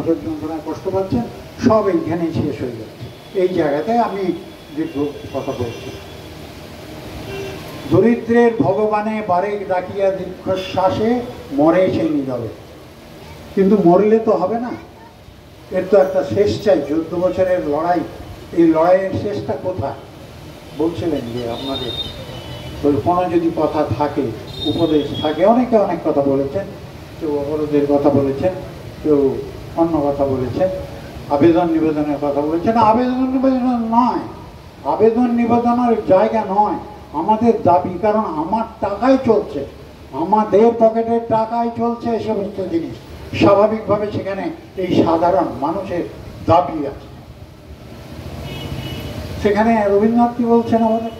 বছর যন্ত্রণায় কষ্ট পাচ্ছেন, সব এইখানেই শেষ হয়ে যাচ্ছে। এই জায়গাতে আমি দীর্ঘ কথা বলছি। দরিদ্রের ভগবানে বারেক ডাকিয়া দীর্ঘশ্বাসে মরে সেই নীরবে। কিন্তু মরলে তো হবে না, এর তো একটা শেষ চাই। 14 বছরের লড়াই, এই লড়াইয়ের শেষটা কোথায়? বলছিলেন যে আপনাদের কোনো যদি কথা থাকে, উপদেশ থাকে, অনেকে অনেক কথা বলেছেন, কেউ অবরোধের কথা বলেছেন, কেউ অন্য কথা বলেছেন, আবেদন নিবেদনের কথা বলেছেন। আবেদন নিবেদন নয়, আবেদন নিবেদনের জায়গা নয় আমাদের দাবি, কারণ আমার টাকায় চলছে, আমাদের পকেটের টাকায় চলছে এই সমস্ত জিনিস। স্বাভাবিকভাবে সেখানে এই সাধারণ মানুষের দাবি আছে। সেখানে রবীন্দ্রনাথ কি বলছেন? আমাদের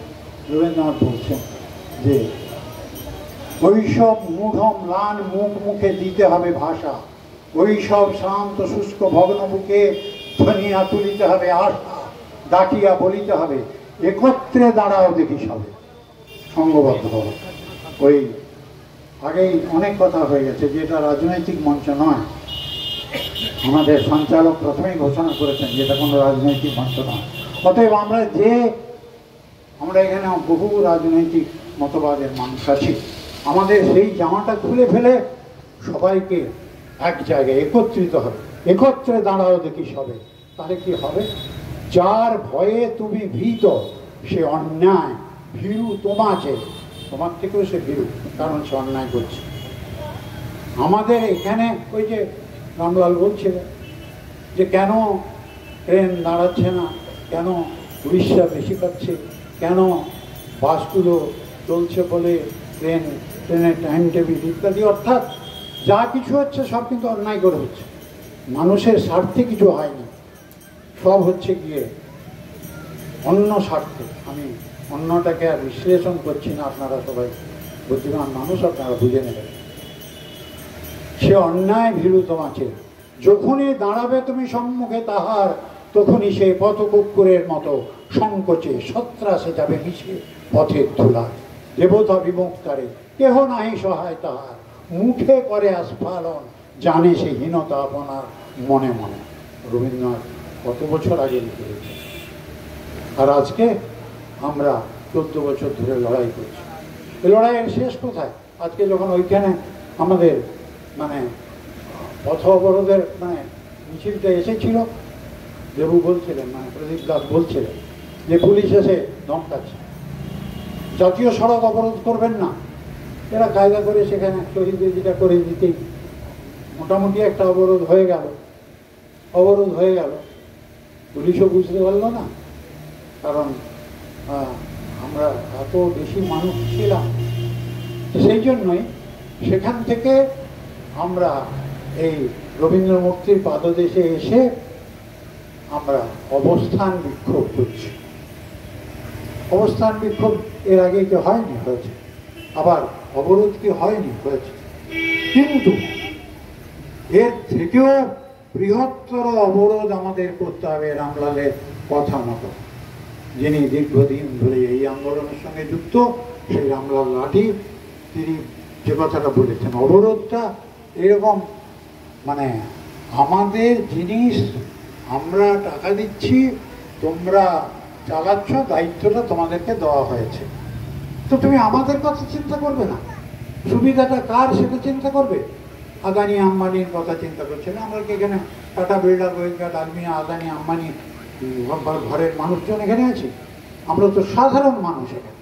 রবীন্দ্রনাথ বলছেন যে ওইসব মূঢ় ম্লান মুখ মুখে দিতে হবে ভাষা, ওইসব শান্ত শুষ্ক ভগ্ন বুকে ধ্বনিয়া তুলিতে হবে আশা, ডাকিয়া বলিতে হবে একত্রে দাঁড়াও দেখি সবে, সঙ্গবদ্ধ হবে। ওই আগেই অনেক কথা হয়ে গেছে যে এটা রাজনৈতিক মঞ্চ নয়। আমাদের সঞ্চালক প্রথমেই ঘোষণা করেছেন যে এটা কোনো রাজনৈতিক মঞ্চ নয়। অতএব আমরা এখানে বহু রাজনৈতিক মতবাদের মানুষ আছি, আমাদের সেই জামাটা খুলে ফেলে সবাইকে এক জায়গায় একত্রিত হবে, একত্রে দাঁড়াও দেখি সবে। তাহলে কি হবে? যার ভয়ে তুমি ভীত সে অন্যায় ভীরু তোমাকে, তোমার থেকেও সে ভীরু, কারণ সে অন্যায় করছে। আমাদের এখানে ওই যে রামলাল বলছিলেন যে কেন ট্রেন দাঁড়াচ্ছে না, কেন উড়িষ্যা বেশি পাচ্ছে, কেন বাসগুলো চলছে বলে ট্রেনের টাইম টেবিল ইত্যাদি, অর্থাৎ যা কিছু হচ্ছে সব কিন্তু অন্যায় করে হচ্ছে, মানুষের স্বার্থে কিছু হয়নি, সব হচ্ছে গিয়ে অন্য স্বার্থে। আমি অন্যটাকে আর বিশ্লেষণ করছি না, আপনারা সবাই বুদ্ধিমান মানুষ, আপনারা বুঝে নেবেন। সে অন্যায় ভীরু তোমাকে, যখনই দাঁড়াবে তুমি সম্মুখে তাহার, তখনই সে পথকুক্কুরের মতো সংকোচে সত্রাসে যাবে মিশে পথের ধুলায়। দেবতা বিমুক্তারে কেহ নাহি সহায় তাহার, মুখে করে আস্ফালন জানে সে হীনতা আপনার মনে মনে। রবীন্দ্রনাথ কত বছর আগে লিখে গেছে, আর আজকে আমরা 14 বছর ধরে লড়াই করছি। এই লড়াইয়ের শেষ কোথায়? আজকে যখন ওইখানে আমাদের পথ অবরোধের মিছিলটা এসেছিল, দেবু বলছিলেন, প্রদীপ দাস বলছিলেন যে পুলিশ এসে ধমকাচ্ছে, জাতীয় সড়ক অবরোধ করবেন না। এরা কায়দা করে সেখানে শহীদ বেদিটা করে দিতেই মোটামুটি একটা অবরোধ হয়ে গেল। পুলিশও বুঝতে পারলো না, কারণ আমরা এত বেশি মানুষ ছিলাম। সেই জন্যই সেখান থেকে আমরা এই রবীন্দ্র মূর্তির পাদদেশে এসে আমরা অবস্থান বিক্ষোভ করছি। অবস্থান বিক্ষোভ এর আগে কি হয়নি? হয়েছে। আবার অবরোধ কি হয়নি? হয়েছে। কিন্তু এর থেকেও বৃহত্তর অবরোধ আমাদের করতে হবে রামলালের কথা মতো, যিনি দীর্ঘদিন ধরে এই আন্দোলনের সঙ্গে যুক্ত, সেই রামলাল লাঠি, তিনি যে কথাটা বলেছেন, অবরোধটা এরকম আমাদের জিনিস আমরা টাকা দিচ্ছি, তোমরা চালাচ্ছ, দায়িত্বটা তোমাদেরকে দেওয়া হয়েছে, তো তুমি আমাদের কথা চিন্তা করবে না? সুবিধাটা কার সেটা চিন্তা করবে? আদানি আম্বানির কথা চিন্তা করছে না? আমরা কি এখানে টাটা বিড়লা গোয়েঙ্কা ডালমিয়া আদানি আম্বানি ঘরের মানুষজন এখানে আছি? আমরা তো সাধারণ মানুষ এখানে।